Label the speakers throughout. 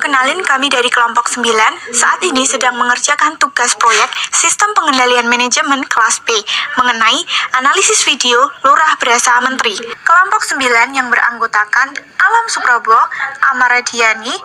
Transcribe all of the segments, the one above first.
Speaker 1: kenalin kami dari kelompok 9 saat ini sedang mengerjakan tugas proyek Sistem Pengendalian Manajemen kelas B mengenai analisis video Lurah Berasa Menteri. Kelompok 9 yang beranggotakan Alam Suprobo, Amaradiani,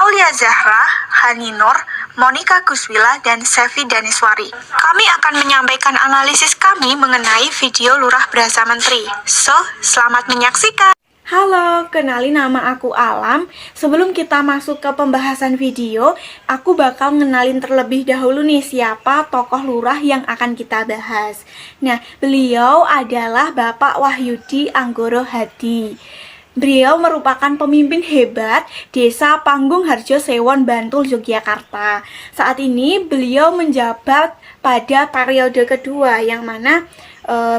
Speaker 1: Aulia Zahra, Hani Nur, Monica Guswila, dan Sevi Daniswari. Kami akan menyampaikan analisis kami mengenai video Lurah Berasa Menteri. So, selamat menyaksikan.
Speaker 2: Halo, kenalin nama aku Alam. Sebelum kita masuk ke pembahasan video, aku bakal ngenalin terlebih dahulu nih siapa tokoh lurah yang akan kita bahas. Nah, beliau adalah Bapak Wahyudi Anggoro Hadi. Beliau merupakan pemimpin hebat Desa Panggung Harjo Sewon, Bantul, Yogyakarta. Saat ini beliau menjabat pada periode kedua, yang mana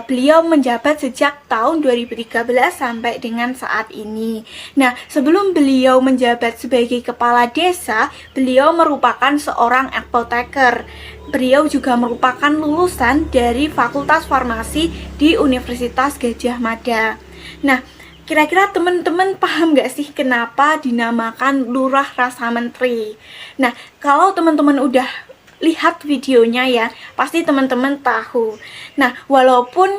Speaker 2: beliau menjabat sejak tahun 2013 sampai dengan saat ini. Nah, sebelum beliau menjabat sebagai kepala desa, beliau merupakan seorang apoteker. Beliau juga merupakan lulusan dari Fakultas Farmasi di Universitas Gadjah Mada. Nah, kira-kira teman-teman paham gak sih kenapa dinamakan Lurah Rasa Menteri? Nah, kalau teman-teman udah lihat videonya ya, pasti teman-teman tahu. Nah, walaupun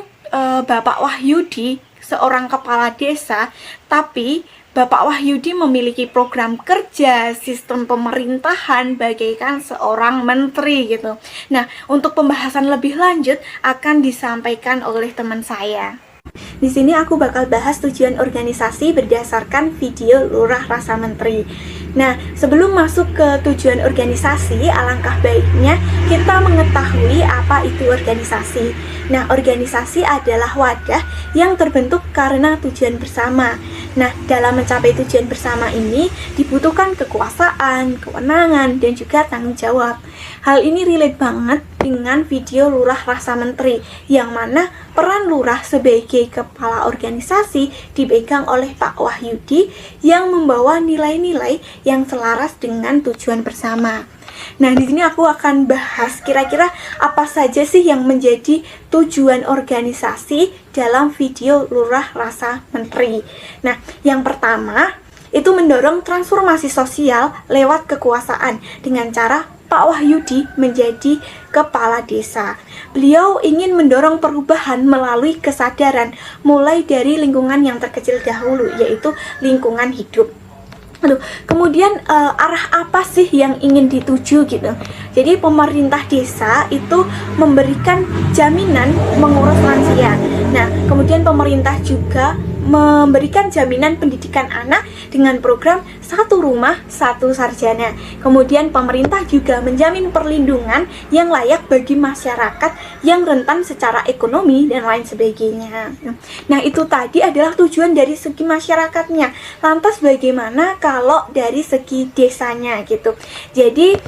Speaker 2: Bapak Wahyudi seorang kepala desa, tapi Bapak Wahyudi memiliki program kerja sistem pemerintahan bagaikan seorang menteri gitu. Nah, untuk pembahasan lebih lanjut akan disampaikan oleh teman saya. Di sini aku bakal bahas tujuan organisasi berdasarkan video Lurah Rasa Menteri. Nah, sebelum masuk ke tujuan organisasi, alangkah baiknya kita mengetahui apa itu organisasi. Nah, organisasi adalah wadah yang terbentuk karena tujuan bersama. Nah, dalam mencapai tujuan bersama ini dibutuhkan kekuasaan, kewenangan, dan juga tanggung jawab. Hal ini relate banget dengan video Lurah Rasa Menteri, yang mana peran lurah sebagai kepala organisasi dipegang oleh Pak Wahyudi yang membawa nilai-nilai yang selaras dengan tujuan bersama. Nah, di sini aku akan bahas kira-kira apa saja sih yang menjadi tujuan organisasi dalam video Lurah Rasa Menteri. Nah, yang pertama itu mendorong transformasi sosial lewat kekuasaan dengan cara Pak Wahyudi menjadi kepala desa. Beliau ingin mendorong perubahan melalui kesadaran mulai dari lingkungan yang terkecil dahulu, yaitu lingkungan hidup. Kemudian arah apa sih yang ingin dituju gitu? Jadi pemerintah desa itu memberikan jaminan mengurus lansia. Nah, kemudian pemerintah juga memberikan jaminan pendidikan anak dengan program satu rumah satu sarjana. Kemudian pemerintah juga menjamin perlindungan yang layak bagi masyarakat yang rentan secara ekonomi dan lain sebagainya. Nah, itu tadi adalah tujuan dari segi masyarakatnya. Lantas bagaimana kalau dari segi desanya gitu? Jadi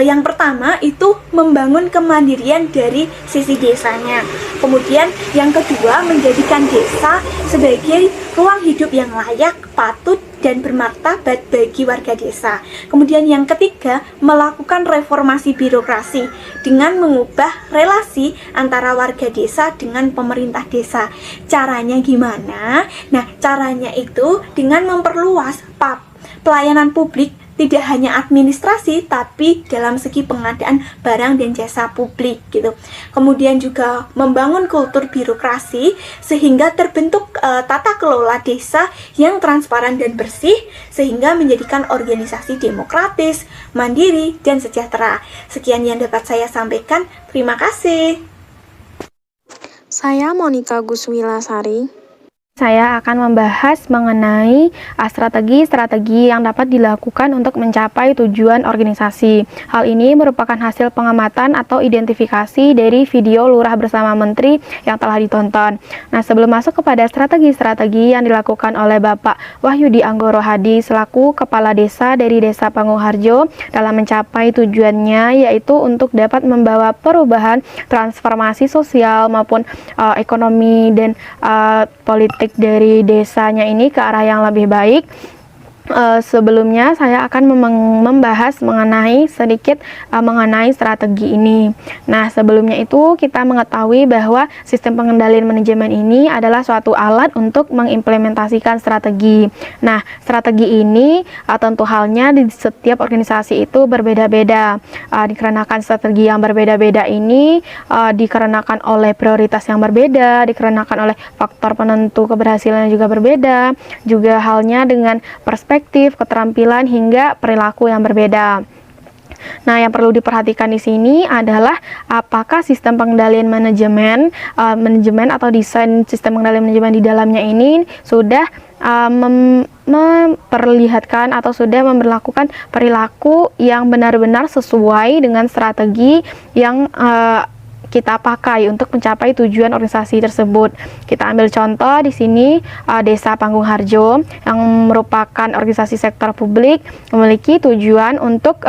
Speaker 2: yang pertama itu membangun kemandirian dari sisi desanya. Kemudian yang kedua menjadikan desa sebagai ruang hidup yang layak, patut, dan bermartabat bagi warga desa. Kemudian yang ketiga, melakukan reformasi birokrasi dengan mengubah relasi antara warga desa dengan pemerintah desa. Caranya gimana? Nah, caranya itu dengan memperluas pelayanan publik, tidak hanya administrasi tapi dalam segi pengadaan barang dan jasa publik gitu. Kemudian juga membangun kultur birokrasi sehingga terbentuk tata kelola desa yang transparan dan bersih sehingga menjadikan organisasi demokratis, mandiri, dan sejahtera. Sekian yang dapat saya sampaikan. Terima kasih.
Speaker 3: Saya Monica Guswila Sari.
Speaker 4: Saya akan membahas mengenai strategi-strategi yang dapat dilakukan untuk mencapai tujuan organisasi. Hal ini merupakan hasil pengamatan atau identifikasi dari video Lurah Bersama Menteri yang telah ditonton. Nah, sebelum masuk kepada strategi-strategi yang dilakukan oleh Bapak Wahyudi Anggoro Hadi selaku Kepala Desa dari Desa Panggung Harjo dalam mencapai tujuannya, yaitu untuk dapat membawa perubahan transformasi sosial maupun ekonomi dan politik dari desanya ini ke arah yang lebih baik. Sebelumnya saya akan membahas sedikit mengenai strategi ini. Nah, sebelumnya itu kita mengetahui bahwa sistem pengendalian manajemen ini adalah suatu alat untuk mengimplementasikan strategi. Nah, strategi ini tentu halnya di setiap organisasi itu berbeda-beda. Dikarenakan strategi yang berbeda-beda ini dikarenakan oleh prioritas yang berbeda, dikarenakan oleh faktor penentu keberhasilan yang juga berbeda, juga halnya dengan perspektif, keterampilan, hingga perilaku yang berbeda. Nah, yang perlu diperhatikan di sini adalah apakah sistem pengendalian manajemen atau desain sistem pengendalian manajemen di dalamnya ini sudah memperlihatkan atau sudah memperlakukan perilaku yang benar-benar sesuai dengan strategi yang kita pakai untuk mencapai tujuan organisasi tersebut. Kita ambil contoh di sini Desa Panggung Harjo yang merupakan organisasi sektor publik, memiliki tujuan untuk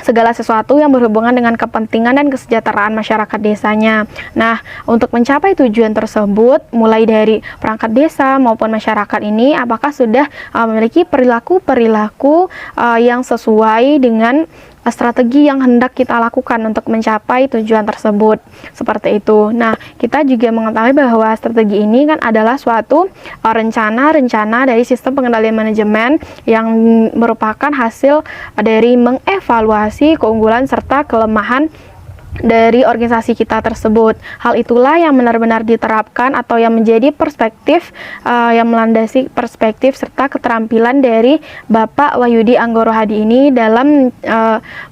Speaker 4: segala sesuatu yang berhubungan dengan kepentingan dan kesejahteraan masyarakat desanya. Nah, untuk mencapai tujuan tersebut, mulai dari perangkat desa maupun masyarakat ini, apakah sudah memiliki perilaku-perilaku yang sesuai dengan strategi yang hendak kita lakukan untuk mencapai tujuan tersebut, seperti itu. Nah, kita juga mengetahui bahwa strategi ini kan adalah suatu rencana dari sistem pengendalian manajemen yang merupakan hasil dari mengevaluasi keunggulan serta kelemahan dari organisasi kita tersebut. Hal itulah yang benar-benar diterapkan atau yang menjadi perspektif yang melandasi perspektif serta keterampilan dari Bapak Wahyudi Anggoro Hadi ini dalam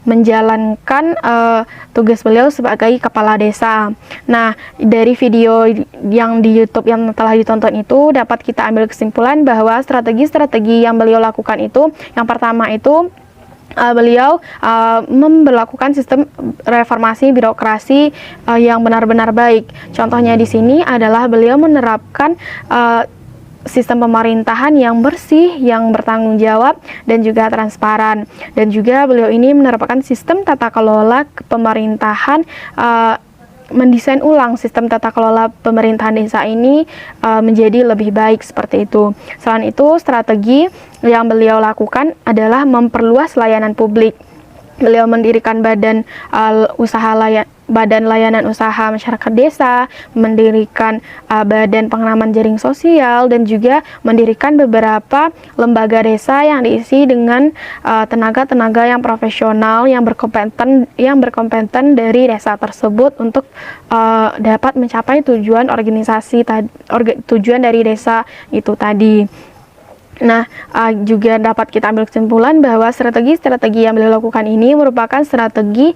Speaker 4: menjalankan tugas beliau sebagai kepala desa. Nah, dari video yang di YouTube yang telah ditonton itu dapat kita ambil kesimpulan bahwa strategi-strategi yang beliau lakukan itu, yang pertama itu beliau memberlakukan sistem reformasi birokrasi yang benar-benar baik. Contohnya di sini adalah beliau menerapkan sistem pemerintahan yang bersih, yang bertanggung jawab, dan juga transparan. Dan juga beliau ini menerapkan sistem tata kelola pemerintahan, mendesain ulang sistem tata kelola pemerintahan desa ini menjadi lebih baik, seperti itu. Selain itu, strategi yang beliau lakukan adalah memperluas layanan publik. Beliau mendirikan badan layanan usaha masyarakat desa, mendirikan badan pengenalan jaring sosial, dan juga mendirikan beberapa lembaga desa yang diisi dengan tenaga-tenaga yang profesional, yang berkompeten dari desa tersebut untuk dapat mencapai tujuan tujuan dari desa itu tadi. Nah, juga dapat kita ambil kesimpulan bahwa strategi-strategi yang beliau lakukan ini merupakan strategi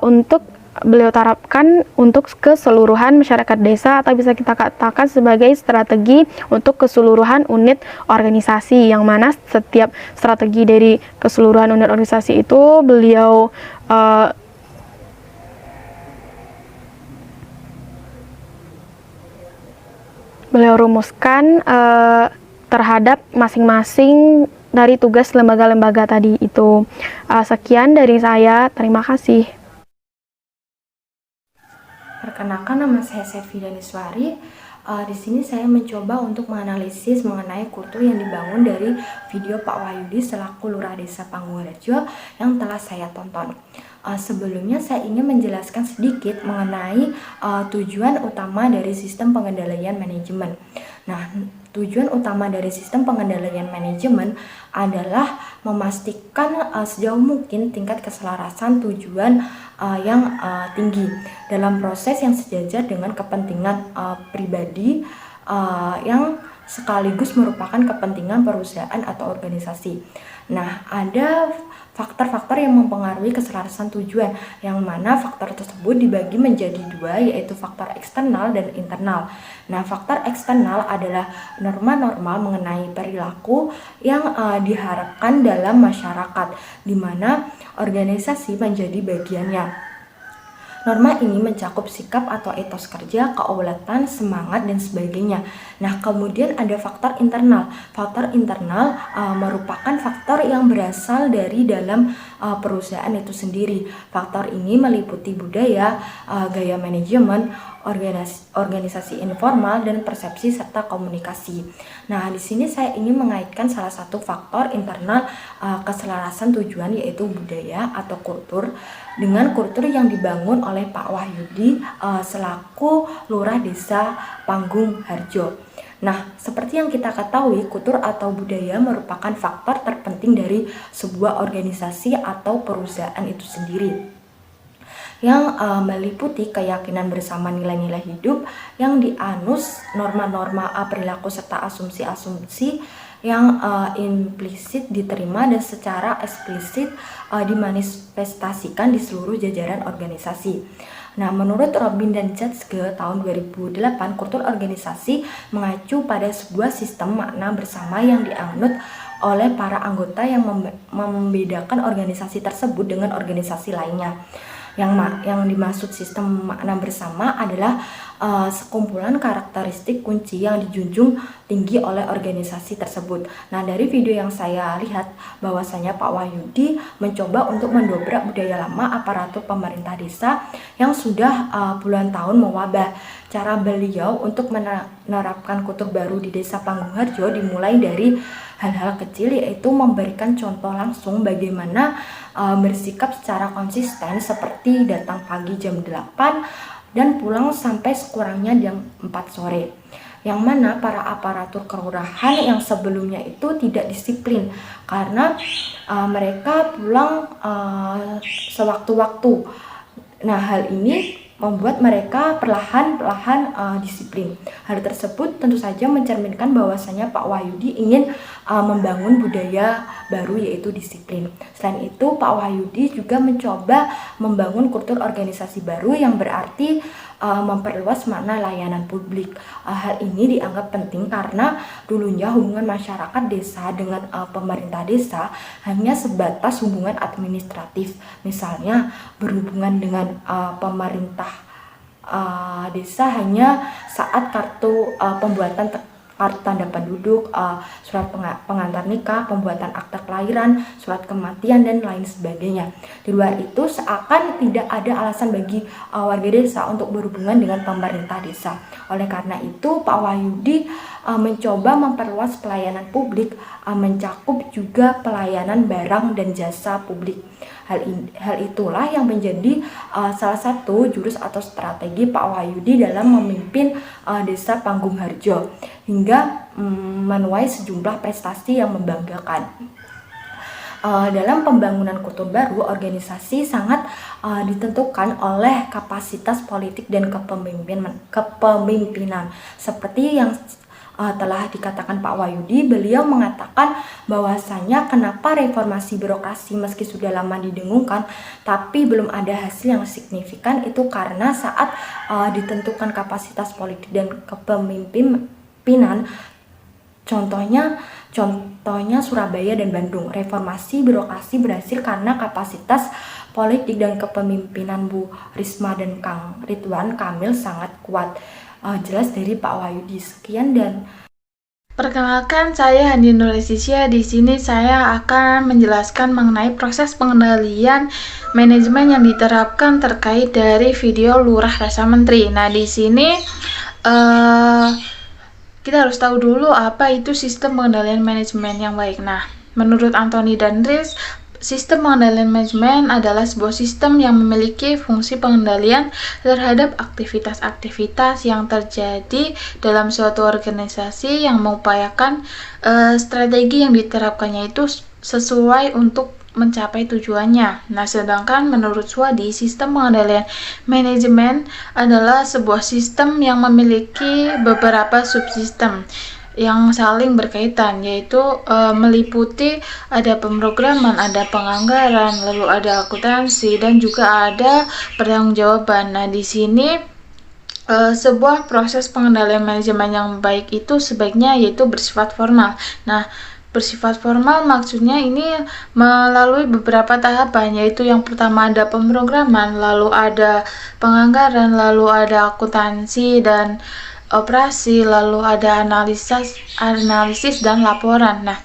Speaker 4: untuk beliau terapkan untuk keseluruhan masyarakat desa, atau bisa kita katakan sebagai strategi untuk keseluruhan unit organisasi, yang mana setiap strategi dari keseluruhan unit organisasi itu beliau rumuskan terhadap masing-masing dari tugas lembaga-lembaga tadi itu. Sekian dari saya, terima kasih.
Speaker 5: Perkenalkan, nama saya Sevi Daniswari. Di sini saya mencoba untuk menganalisis mengenai kultur yang dibangun dari video Pak Wahyudi selaku Lurah Desa Panggung Harjo yang telah saya tonton. Sebelumnya saya ingin menjelaskan sedikit mengenai tujuan utama dari sistem pengendalian manajemen. Nah, tujuan utama dari sistem pengendalian manajemen adalah memastikan sejauh mungkin tingkat keselarasan tujuan yang tinggi dalam proses yang sejajar dengan kepentingan pribadi yang sekaligus merupakan kepentingan perusahaan atau organisasi. Nah, ada faktor-faktor yang mempengaruhi keselarasan tujuan, yang mana faktor tersebut dibagi menjadi dua, yaitu faktor eksternal dan internal. Nah, faktor eksternal adalah norma-norma mengenai perilaku yang diharapkan dalam masyarakat, di mana organisasi menjadi bagiannya. Norma ini mencakup sikap atau etos kerja, keaulatan, semangat, dan sebagainya. Nah, kemudian ada faktor internal. Faktor internal merupakan faktor yang berasal dari dalam perusahaan itu sendiri. Faktor ini meliputi budaya, gaya manajemen, organisasi informal, dan persepsi serta komunikasi. Nah, di sini saya ingin mengaitkan salah satu faktor internal keselarasan tujuan, yaitu budaya atau kultur, dengan kultur yang dibangun oleh Pak Wahyudi selaku Lurah Desa Panggung Harjo. Nah, seperti yang kita ketahui, kultur atau budaya merupakan faktor terpenting dari sebuah organisasi atau perusahaan itu sendiri, yang meliputi keyakinan bersama nilai-nilai hidup yang dianus, norma-norma perilaku, serta asumsi-asumsi yang implisit diterima dan secara eksplisit dimanifestasikan di seluruh jajaran organisasi. Nah, menurut Robin dan Jatske tahun 2008, kultur organisasi mengacu pada sebuah sistem makna bersama yang dianut oleh para anggota yang membedakan organisasi tersebut dengan organisasi lainnya. Yang dimaksud sistem makna bersama adalah sekumpulan karakteristik kunci yang dijunjung tinggi oleh organisasi tersebut. Nah, dari video yang saya lihat bahwasanya Pak Wahyudi mencoba untuk mendobrak budaya lama aparatur pemerintah desa yang sudah puluhan tahun mewabah. Cara beliau untuk menerapkan kultur baru di Desa Panggung Harjo dimulai dari hal-hal kecil, yaitu memberikan contoh langsung bagaimana bersikap secara konsisten, seperti datang pagi jam 8 dan pulang sampai sekurangnya jam 4 sore. Yang mana para aparatur kelurahan yang sebelumnya itu tidak disiplin karena mereka pulang sewaktu-waktu. Nah, hal ini membuat mereka perlahan-lahan disiplin. Hal tersebut tentu saja mencerminkan bahwasanya Pak Wahyudi ingin membangun budaya baru, yaitu disiplin. Selain itu, Pak Wahyudi juga mencoba membangun kultur organisasi baru yang berarti memperluas makna layanan publik. Hal ini dianggap penting karena dulunya hubungan masyarakat desa dengan pemerintah desa hanya sebatas hubungan administratif. Misalnya berhubungan dengan pemerintah desa hanya saat kartu pembuatan kartu tanda penduduk, surat pengantar nikah, pembuatan akta kelahiran, surat kematian, dan lain sebagainya. Di luar itu seakan tidak ada alasan bagi warga desa untuk berhubungan dengan pemerintah desa. Oleh karena itu, Pak Wahyudi mencoba memperluas pelayanan publik, mencakup juga pelayanan barang dan jasa publik. Hal itulah yang menjadi salah satu jurus atau strategi Pak Wahyudi dalam memimpin Desa Panggung Harjo hingga menuai sejumlah prestasi yang membanggakan. Dalam pembangunan kultur baru, organisasi sangat ditentukan oleh kapasitas politik dan kepemimpinan. Seperti yang telah dikatakan Pak Wahyudi, beliau mengatakan bahwasanya kenapa reformasi birokrasi meski sudah lama didengungkan tapi belum ada hasil yang signifikan, itu karena saat ditentukan kapasitas politik dan kepemimpinan, contohnya Surabaya dan Bandung, reformasi birokrasi berhasil karena kapasitas politik dan kepemimpinan Bu Risma dan Kang Ridwan Kamil sangat kuat. Jelas dari Pak Wahyudi. Sekian dan
Speaker 6: perkenalkan, saya Handi Nurlesisya. Di sini saya akan menjelaskan mengenai proses pengendalian manajemen yang diterapkan terkait dari video Lurah Desa Menteri. Nah, di sini kita harus tahu dulu apa itu sistem pengendalian manajemen yang baik. Nah, menurut Anthony dan Ries, sistem pengendalian manajemen adalah sebuah sistem yang memiliki fungsi pengendalian terhadap aktivitas-aktivitas yang terjadi dalam suatu organisasi yang mengupayakan strategi yang diterapkannya itu sesuai untuk mencapai tujuannya. Nah, sedangkan menurut Swadi, sistem pengendalian manajemen adalah sebuah sistem yang memiliki beberapa subsistem yang saling berkaitan, yaitu meliputi ada pemrograman, ada penganggaran, lalu ada akuntansi, dan juga ada pertanggungjawaban. Nah, di sini sebuah proses pengendalian manajemen yang baik itu sebaiknya yaitu bersifat formal. Nah, bersifat formal maksudnya ini melalui beberapa tahapan, yaitu yang pertama ada pemrograman, lalu ada penganggaran, lalu ada akuntansi dan operasi, lalu ada analisis dan laporan. Nah,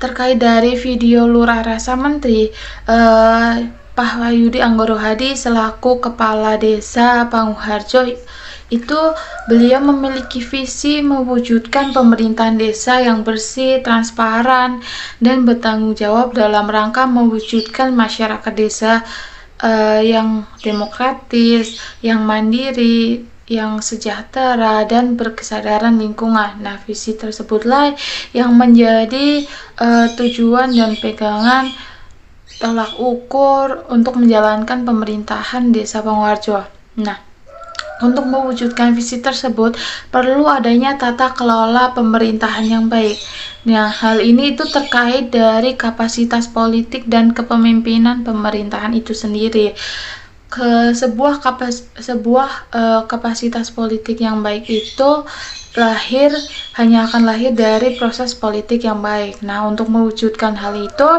Speaker 6: terkait dari video Lurah Rasa Menteri, Pak Wahyudi Anggoro Hadi selaku Kepala Desa Panguharjo itu beliau memiliki visi mewujudkan pemerintahan desa yang bersih, transparan, dan bertanggung jawab dalam rangka mewujudkan masyarakat desa yang demokratis, yang mandiri, yang sejahtera, dan berkesadaran lingkungan. Nah, visi tersebutlah yang menjadi tujuan dan pegangan tolak ukur untuk menjalankan pemerintahan Desa Panguharjo. Nah, untuk mewujudkan visi tersebut, perlu adanya tata kelola pemerintahan yang baik. Nah, hal ini itu terkait dari kapasitas politik dan kepemimpinan pemerintahan itu sendiri. Sebuah kapasitas politik yang baik itu hanya akan lahir dari proses politik yang baik. Nah, untuk mewujudkan hal itu,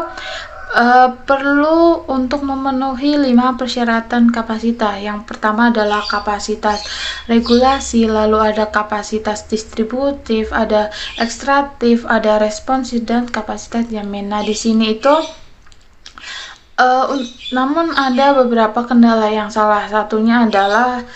Speaker 6: perlu untuk memenuhi 5 persyaratan kapasitas. Yang pertama adalah kapasitas regulasi, lalu ada kapasitas distributif, ada ekstraktif, ada responsif, dan kapasitas jamin. Nah, di sini itu namun ada beberapa kendala, yang salah satunya adalah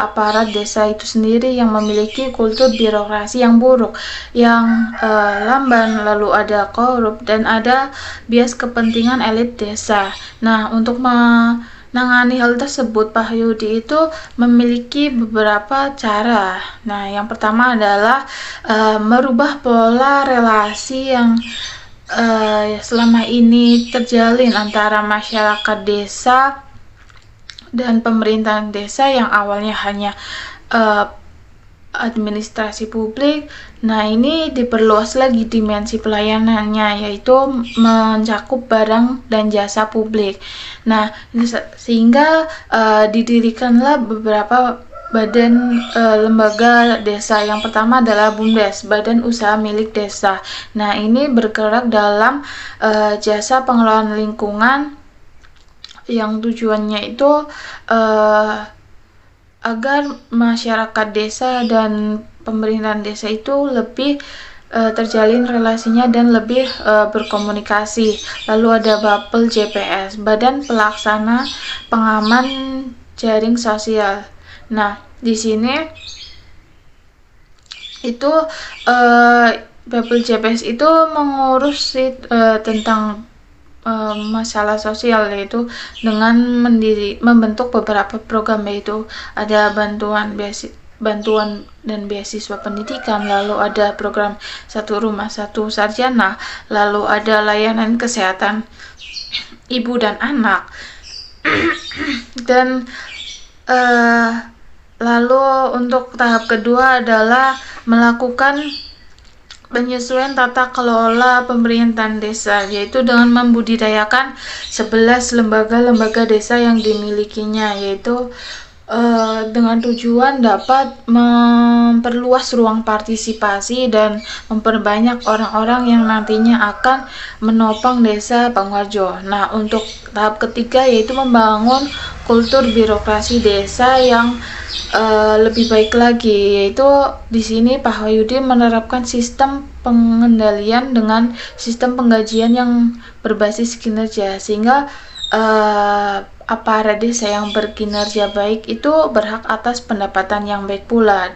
Speaker 6: aparat desa itu sendiri yang memiliki kultur birokrasi yang buruk, yang lamban, lalu ada korup, dan ada bias kepentingan elit desa. Nah, untuk menangani hal tersebut, Pak Wahyudi itu memiliki beberapa cara. Nah, yang pertama adalah merubah pola relasi yang selama ini terjalin antara masyarakat desa dan pemerintahan desa yang awalnya hanya administrasi publik. Nah, ini diperluas lagi dimensi pelayanannya, yaitu mencakup barang dan jasa publik. Nah, sehingga didirikanlah beberapa badan lembaga desa. Yang pertama adalah BUMDes, Badan Usaha Milik Desa. Nah, ini bergerak dalam jasa pengelolaan lingkungan, yang tujuannya itu agar masyarakat desa dan pemerintahan desa itu lebih terjalin relasinya dan lebih berkomunikasi. Lalu ada Bapel JPS, Badan Pelaksana Pengaman Jaring Sosial. Nah, di sini itu Bapel JPS itu mengurus tentang masalah sosial, yaitu dengan membentuk beberapa program, yaitu ada bantuan dan beasiswa pendidikan, lalu ada program 1 Rumah 1 Sarjana, lalu ada layanan kesehatan ibu dan anak, dan lalu untuk tahap kedua adalah melakukan penyesuaian tata kelola pemerintahan desa, yaitu dengan membudidayakan 11 lembaga-lembaga desa yang dimilikinya, yaitu dengan tujuan dapat memperluas ruang partisipasi dan memperbanyak orang-orang yang nantinya akan menopang Desa Panguharjo. Nah, untuk tahap ketiga yaitu membangun kultur birokrasi desa yang lebih baik lagi, yaitu di sini Pak Wahyudi menerapkan sistem pengendalian dengan sistem penggajian yang berbasis kinerja, sehingga aparat desa yang berkinerja baik itu berhak atas pendapatan yang baik pula.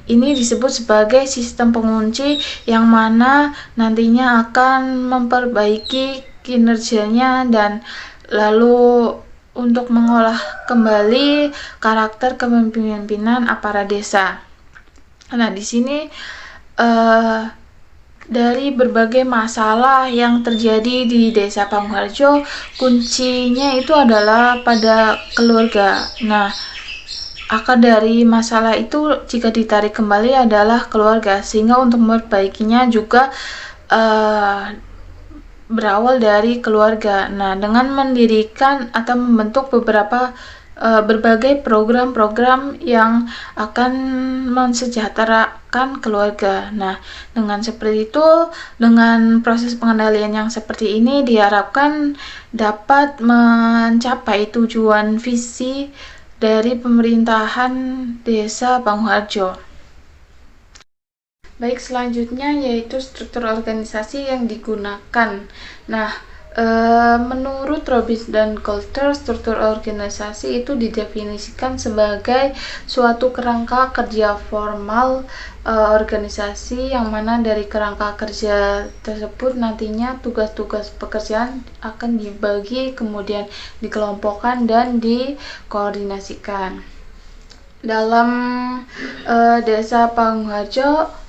Speaker 6: Ini disebut sebagai sistem pengunci yang mana nantinya akan memperbaiki kinerjanya dan lalu untuk mengolah kembali karakter kepemimpinan aparat desa. Nah, di sini dari berbagai masalah yang terjadi di Desa Panguharjo, kuncinya itu adalah pada keluarga. Nah, akar dari masalah itu jika ditarik kembali adalah keluarga, sehingga untuk memperbaikinya juga berawal dari keluarga. Nah, dengan mendirikan atau membentuk berbagai program-program yang akan mensejahterakan keluarga. Nah, dengan seperti itu, dengan proses pengendalian yang seperti ini diharapkan dapat mencapai tujuan visi dari pemerintahan Desa Panguharjo. Baik, selanjutnya yaitu struktur organisasi yang digunakan. Nah, menurut Robbins dan Coulter, struktur organisasi itu didefinisikan sebagai suatu kerangka kerja formal organisasi, yang mana dari kerangka kerja tersebut nantinya tugas-tugas pekerjaan akan dibagi, kemudian dikelompokkan dan dikoordinasikan. Dalam Desa Pangungharjo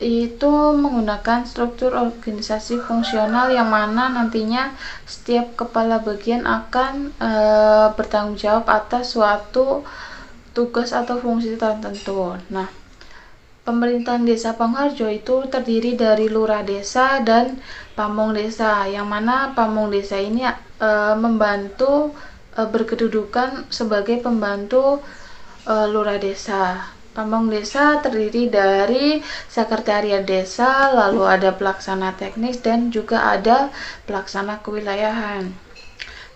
Speaker 6: itu menggunakan struktur organisasi fungsional, yang mana nantinya setiap kepala bagian akan bertanggung jawab atas suatu tugas atau fungsi tertentu. Nah, pemerintahan Desa Pangungharjo itu terdiri dari lurah desa dan pamong desa, yang mana pamong desa ini membantu berkedudukan sebagai pembantu lurah desa. Pamong desa terdiri dari sekretariat desa, lalu ada pelaksana teknis, dan juga ada pelaksana kewilayahan.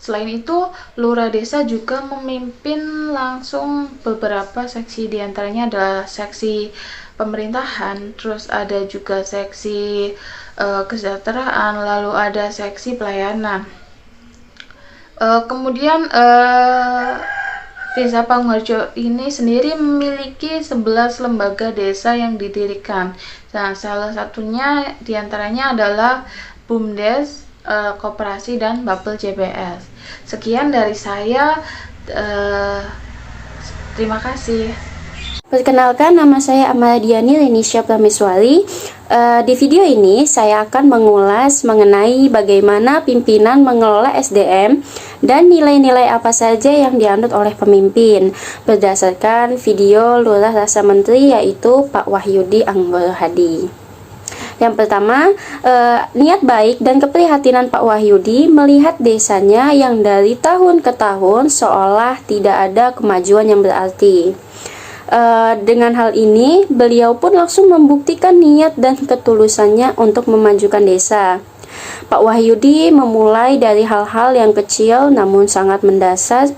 Speaker 6: Selain itu, lurah desa juga memimpin langsung beberapa seksi, diantaranya adalah seksi pemerintahan, terus ada juga seksi kesejahteraan, lalu ada seksi pelayanan. Kemudian Desa Pangungharjo ini sendiri memiliki 11 lembaga desa yang didirikan. Nah, salah satunya diantaranya adalah BUMDes, Koperasi, dan Bapel JBS. Sekian dari saya. Terima kasih.
Speaker 7: Perkenalkan, nama saya Amalidiani Lenisha Prameswari. Di video ini saya akan mengulas mengenai bagaimana pimpinan mengelola SDM dan nilai-nilai apa saja yang dianut oleh pemimpin berdasarkan video Lurah Rasa Menteri, yaitu Pak Wahyudi Anggoro Hadi. Yang pertama, niat baik dan keprihatinan Pak Wahyudi melihat desanya yang dari tahun ke tahun seolah tidak ada kemajuan yang berarti. Dengan hal ini, beliau pun langsung membuktikan niat dan ketulusannya untuk memajukan desa. Pak Wahyudi memulai dari hal-hal yang kecil namun sangat mendasar,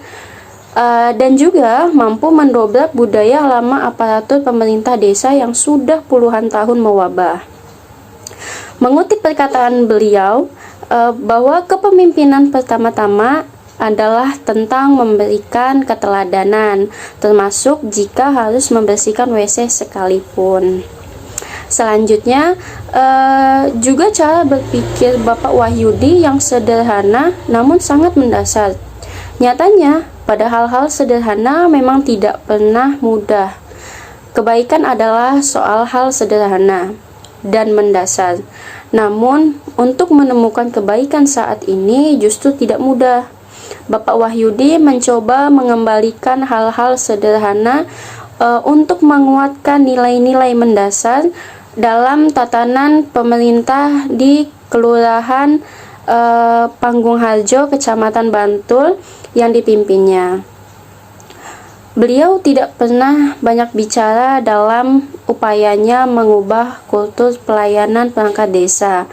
Speaker 7: dan juga mampu mendobrak budaya lama aparatur pemerintah desa yang sudah puluhan tahun mewabah. Mengutip perkataan beliau, bahwa kepemimpinan pertama-tama adalah tentang memberikan keteladanan, termasuk jika harus membersihkan WC sekalipun. Selanjutnya, juga cara berpikir Bapak Wahyudi yang sederhana namun sangat mendasar. Nyatanya, pada hal-hal sederhana memang tidak pernah mudah. Kebaikan adalah soal hal sederhana dan mendasar. Namun, untuk menemukan kebaikan saat ini justru tidak mudah. Bapak Wahyudi mencoba mengembalikan hal-hal sederhana untuk menguatkan nilai-nilai mendasar dalam tatanan pemerintah di Kelurahan Pangungharjo, Kecamatan Bantul yang dipimpinnya. Beliau tidak pernah banyak bicara dalam upayanya mengubah kultur pelayanan perangkat desa.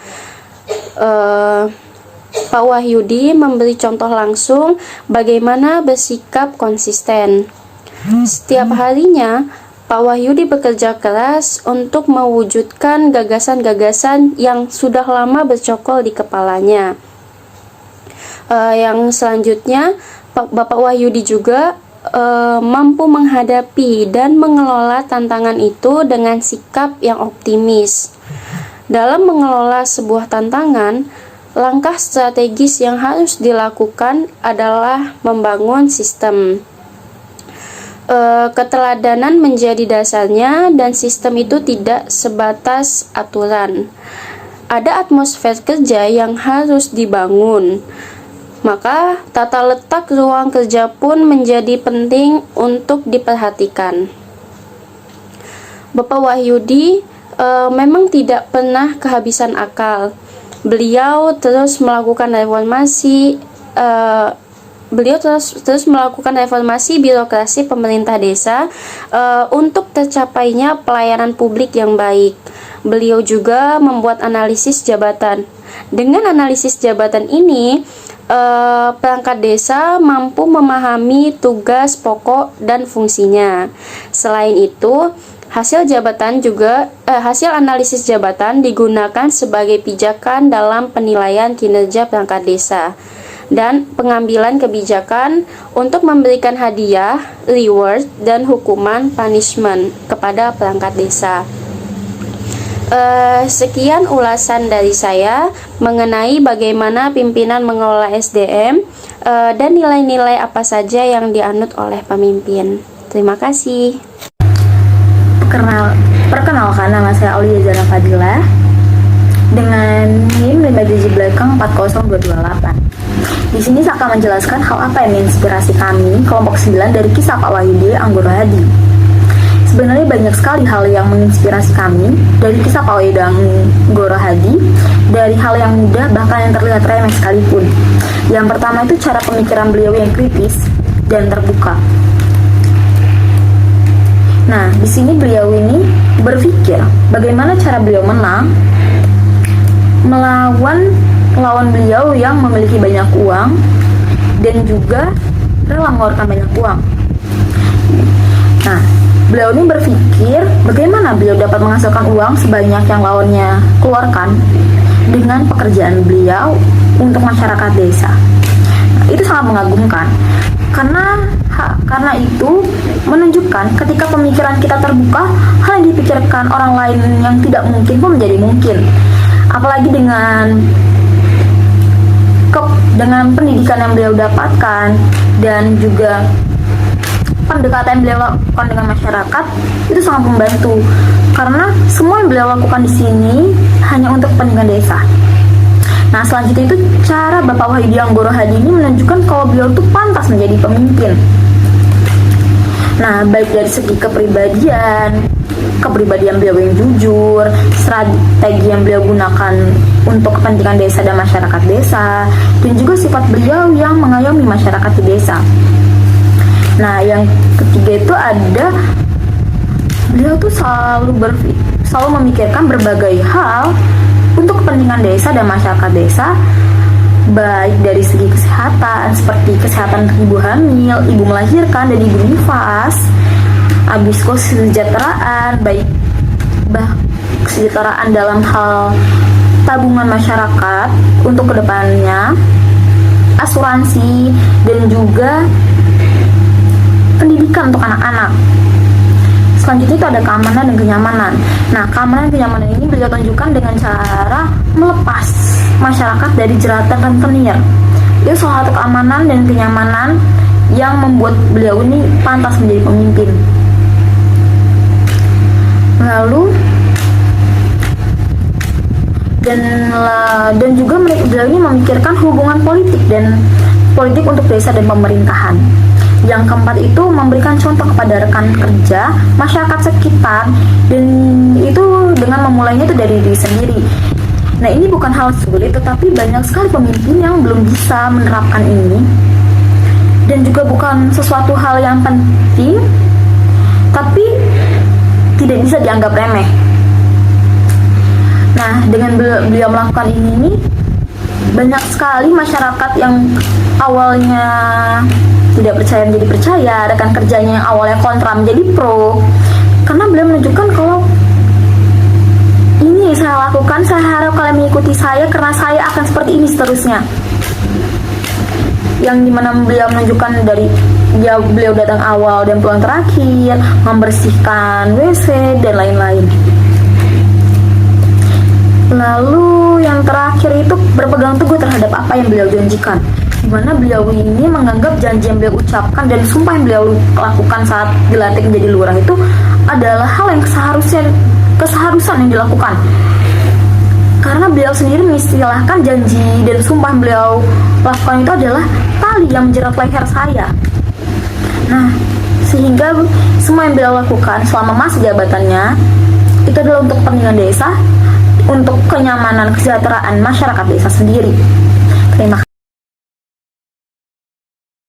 Speaker 7: Pak Wahyudi memberi contoh langsung bagaimana bersikap konsisten. Setiap harinya, Pak Wahyudi bekerja keras untuk mewujudkan gagasan-gagasan yang sudah lama bercokol di kepalanya. Yang selanjutnya, Bapak Wahyudi juga mampu menghadapi dan mengelola tantangan itu dengan sikap yang optimis. Dalam mengelola sebuah tantangan, langkah strategis yang harus dilakukan adalah membangun sistem. Keteladanan menjadi dasarnya, dan sistem itu tidak sebatas aturan. Ada atmosfer kerja yang harus dibangun. Maka, tata letak ruang kerja pun menjadi penting untuk diperhatikan. Bapak Wahyudi memang tidak pernah kehabisan akal. Beliau terus melakukan reformasi birokrasi pemerintah desa untuk tercapainya pelayanan publik yang baik. Beliau juga membuat analisis jabatan. Dengan analisis jabatan ini, perangkat desa mampu memahami tugas pokok dan fungsinya. Selain itu, Hasil analisis jabatan digunakan sebagai pijakan dalam penilaian kinerja perangkat desa dan pengambilan kebijakan untuk memberikan hadiah, reward, dan hukuman punishment kepada perangkat desa. Sekian ulasan dari saya mengenai bagaimana pimpinan mengelola SDM dan nilai-nilai apa saja yang dianut oleh pemimpin. Terima kasih.
Speaker 8: Perkenalkan, nama saya Aulia Zara Fadila dengan NIM 5 digit belakang 40228. Di sini saya akan menjelaskan hal apa yang menginspirasi kami kelompok 9 dari kisah Pak Wahyudi Anggoro Hadi. Sebenarnya banyak sekali hal yang menginspirasi kami dari kisah Pak Wahyudi Anggoro Hadi, dari hal yang mudah bahkan yang terlihat remeh sekalipun. Yang pertama itu cara pemikiran beliau yang kritis dan terbuka. Nah, di sini beliau ini berpikir bagaimana cara beliau menang melawan lawan beliau yang memiliki banyak uang dan juga rela mengeluarkan banyak uang. Nah, beliau ini berpikir bagaimana beliau dapat menghasilkan uang sebanyak yang lawannya keluarkan dengan pekerjaan beliau untuk masyarakat desa. Nah, itu sangat mengagumkan. Karena itu menunjukkan ketika pemikiran kita terbuka, hal yang dipikirkan orang lain yang tidak mungkin pun menjadi mungkin. Apalagi dengan pendidikan yang beliau dapatkan dan juga pendekatan yang beliau lakukan dengan masyarakat, itu sangat membantu. Karena semua yang beliau lakukan di sini hanya untuk kepentingan desa. Nah, selanjutnya itu cara Bapak Wahyudi Anggoro Hadi ini menunjukkan kalau beliau itu pantas menjadi pemimpin. Nah, baik dari segi kepribadian beliau yang jujur, strategi yang beliau gunakan untuk kepentingan desa dan masyarakat desa, dan juga sifat beliau yang mengayomi masyarakat di desa. Nah, yang ketiga itu ada beliau tuh selalu memikirkan berbagai hal untuk kepentingan desa dan masyarakat desa, baik dari segi kesehatan seperti kesehatan ibu hamil, ibu melahirkan, dan ibu nifas, habis kesejahteraan, baik kesejahteraan dalam hal tabungan masyarakat untuk kedepannya, asuransi, dan juga pendidikan untuk anak-anak. Selanjutnya itu ada keamanan dan kenyamanan. Nah, keamanan dan kenyamanan ini beliau tunjukkan dengan cara melepas masyarakat dari jeratan rentenir. Itu salah satu keamanan dan kenyamanan yang membuat beliau ini pantas menjadi pemimpin. Lalu dan juga beliau ini memikirkan hubungan politik untuk desa dan pemerintahan. Yang keempat itu memberikan contoh kepada rekan kerja, masyarakat sekitar, dan itu dengan memulainya itu dari diri sendiri. Nah, ini bukan hal sulit, tetapi banyak sekali pemimpin yang belum bisa menerapkan ini, dan juga bukan sesuatu hal yang penting, tapi tidak bisa dianggap remeh. Nah, dengan beliau melakukan ini, banyak sekali masyarakat yang awalnya tidak percaya menjadi percaya, rekan kerjanya yang awalnya kontra menjadi pro, karena beliau menunjukkan kalau ini saya lakukan, saya harap kalian mengikuti saya karena saya akan seperti ini seterusnya. Yang dimana beliau menunjukkan dari beliau datang awal dan pulang terakhir, membersihkan WC dan lain-lain. Lalu yang terakhir itu berpegang teguh terhadap apa yang beliau janjikan, di mana beliau ini menganggap janji yang beliau ucapkan dan sumpah yang beliau lakukan saat dilantik menjadi lurah itu adalah hal yang keseharusan yang dilakukan. Karena beliau sendiri mengistilahkan janji dan sumpah yang beliau lakukan itu adalah tali yang menjerat leher saya. Nah, sehingga semua yang beliau lakukan selama masa jabatannya itu adalah untuk kepentingan desa, untuk kenyamanan kesejahteraan masyarakat desa sendiri. Terima kasih.